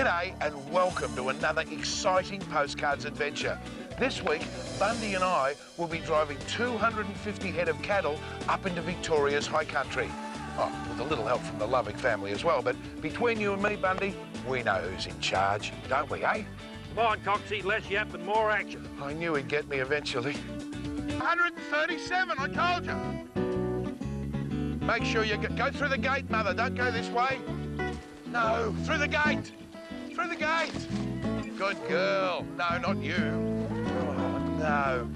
G'day and welcome to another exciting Postcards adventure. This week, Bundy and I will be driving 250 head of cattle up into Victoria's high country. Oh, with a little help from the Lovick family as well, but between you and me, Bundy, we know who's in charge, don't we, eh? Come on, Coxie, less yap and more action. I knew he'd get me eventually. 137, I told you. Make sure you go through the gate, Mother. Don't go this way. No, through the gate. Through the gate. Good girl. No, not you. Oh, no.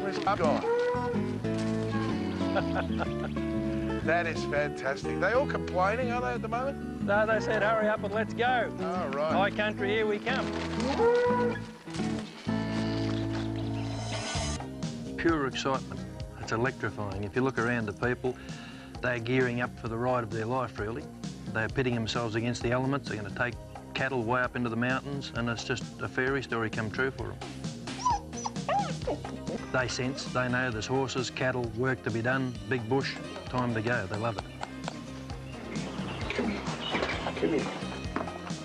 Where's my gone? That is fantastic. They all complaining, are they, at the moment? No, they said hurry up and let's go. Oh, right. High country, here we come. Pure excitement. It's electrifying. If you look around the people, they're gearing up for the ride of their life, really. They're pitting themselves against the elements. They're going to take cattle way up into the mountains, and it's just a fairy story come true for them. They sense, they know there's horses, cattle, work to be done, big bush, time to go. They love it. Come here. Come here.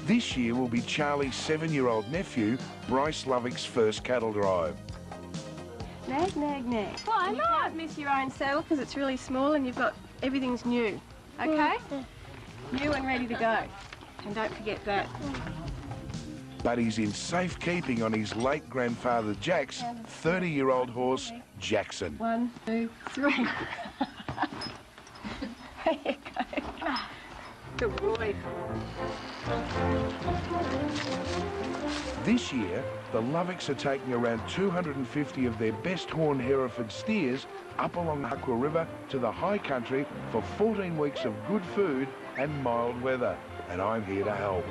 This year will be Charlie's 7-year-old nephew, Bryce Lovick's first cattle drive. Nag, nag, nag. Why not? You can't miss your own saddle because it's really small and you've got everything's new, okay? New and ready to go. And don't forget that. But he's in safekeeping on his late grandfather Jack's 30-year-old horse, Jackson. 1, 2, 3. There you go. Good boy. This year, the Lovicks are taking around 250 of their best horn Hereford steers up along the Aqua River to the high country for 14 weeks of good food and mild weather. And I'm here to help.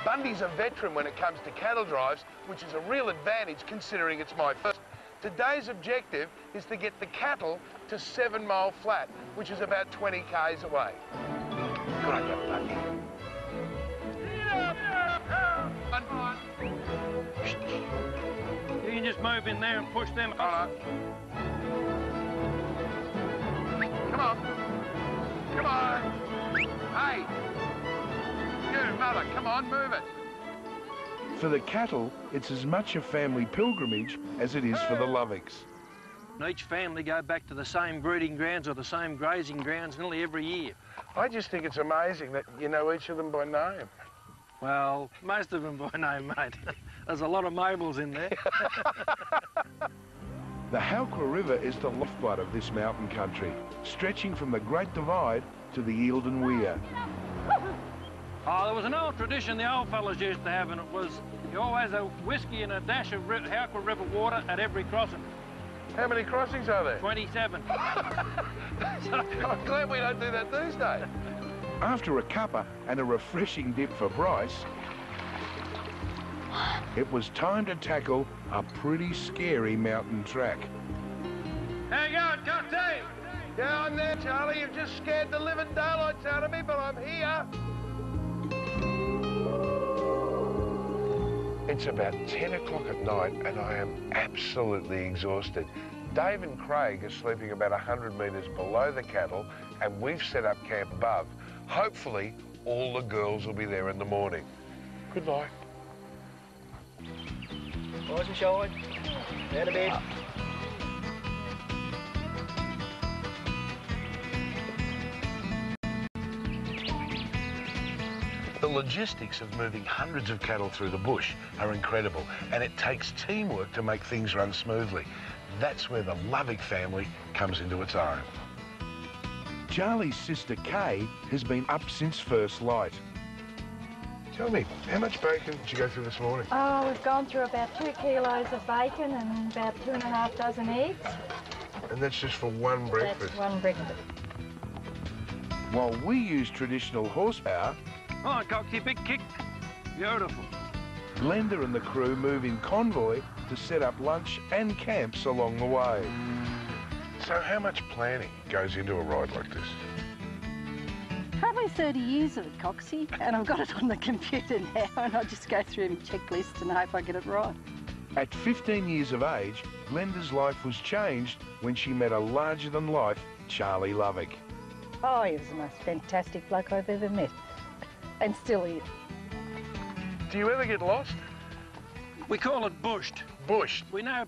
Bundy's a veteran when it comes to cattle drives, which is a real advantage considering it's my first. Today's objective is to get the cattle to 7 Mile Flat, which is about 20 k's away. Good on you, Bundy. You can just move in there and push them. Come on. Come on. Hey. You, Mother, come on, move it. For the cattle, it's as much a family pilgrimage as it is for the Lovicks. Each family go back to the same breeding grounds or the same grazing grounds nearly every year. I just think it's amazing that you know each of them by name. Well, most of them by name, mate. There's a lot of Mabels in there. The Halkwa River is the lifeblood of this mountain country, stretching from the Great Divide to the Eildon Weir. Oh, there was an old tradition the old fellas used to have, and it was you always have whiskey and a dash of Halkwa River water at every crossing. How many crossings are there? 27. I'm glad we don't do that these days. After a cuppa and a refreshing dip for Bryce, it was time to tackle a pretty scary mountain track. How you going, Coxie? Yeah, I'm there, Charlie. You've just scared the living daylights out of me, but I'm here. It's about 10 o'clock at night and I am absolutely exhausted. Dave and Craig are sleeping about 100 metres below the cattle and we've set up camp above. Hopefully, all the girls will be there in the morning. Good night. Rise and shine. Out of bed. The logistics of moving hundreds of cattle through the bush are incredible, and it takes teamwork to make things run smoothly. That's where the Lovick family comes into its own. Charlie's sister Kay has been up since first light. Tell me, how much bacon did you go through this morning? Oh, we've gone through about 2 kilos of bacon and about 2.5 dozen eggs. And that's just for one breakfast? That's one breakfast. While we use traditional horsepower, Come on, Coxie, big kick. Beautiful. Glenda and the crew move in convoy to set up lunch and camps along the way. So how much planning goes into a ride like this? Probably 30 years of it, Coxie, and I've got it on the computer now and I just go through my checklist and hope I get it right. At 15 years of age, Glenda's life was changed when she met a larger-than-life Charlie Lovick. Oh, he was the most fantastic bloke I've ever met. And still is. Do you ever get lost? We call it bushed. Bushed? We know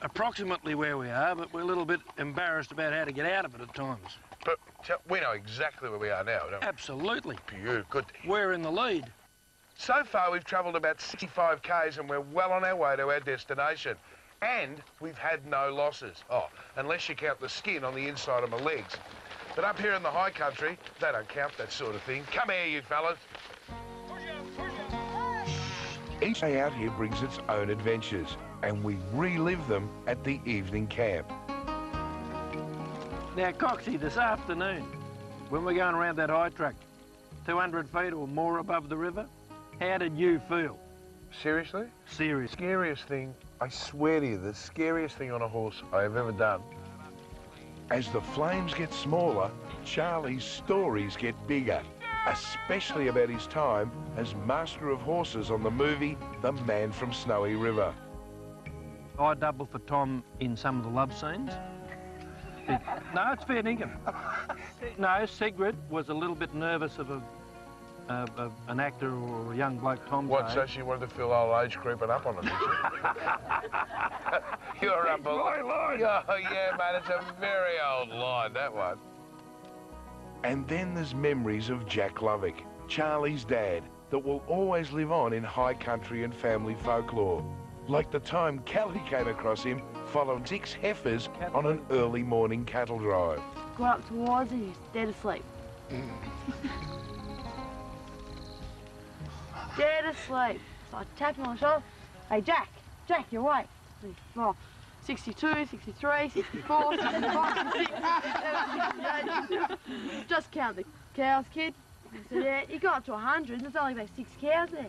approximately where we are, but we're a little bit embarrassed about how to get out of it at times. But we know exactly where we are now, don't we? Absolutely. Beautiful. Good. We're in the lead. So far, we've travelled about 65 k's and we're well on our way to our destination. And we've had no losses. Oh, unless you count the skin on the inside of my legs. But up here in the high country, they don't count that sort of thing. Come here, you fellas. Each day out here brings its own adventures, and we relive them at the evening camp. Now, Coxie, this afternoon, when we're going around that high track, 200 feet or more above the river, how did you feel? Seriously? Serious. Scariest thing, I swear to you, the scariest thing on a horse I have ever done. As the flames get smaller, Charlie's stories get bigger, especially about his time as master of horses on the movie The Man from Snowy River. I doubled for Tom in some of the love scenes. No, it's fair dinkum. No, Sigrid was a little bit nervous of an actor or a young bloke Tom's What, age. so she wanted to feel old age creeping up on her, did she? You're up a line. Oh, yeah, mate, it's a very old line, that one. And then there's memories of Jack Lovick, Charlie's dad, that will always live on in high country and family folklore. Like the time Callie came across him following 6 heifers on an early morning cattle drive. Got up towards it, he's dead asleep. Dead asleep. So I tapped him on the shoulder. Hey, Jack, you're awake. Oh, 62, 63, 64, 65, 66. Just count the cows, kid. I said, yeah, you got up to 100. There's only about 6 cows there.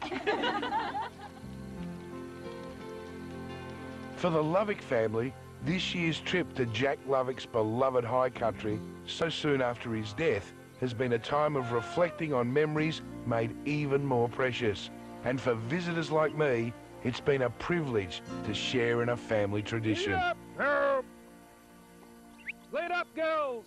For the Lovick family, this year's trip to Jack Lovick's beloved high country, so soon after his death, has been a time of reflecting on memories made even more precious. And for visitors like me, it's been a privilege to share in a family tradition. Lead up! Help! Lead up, girls!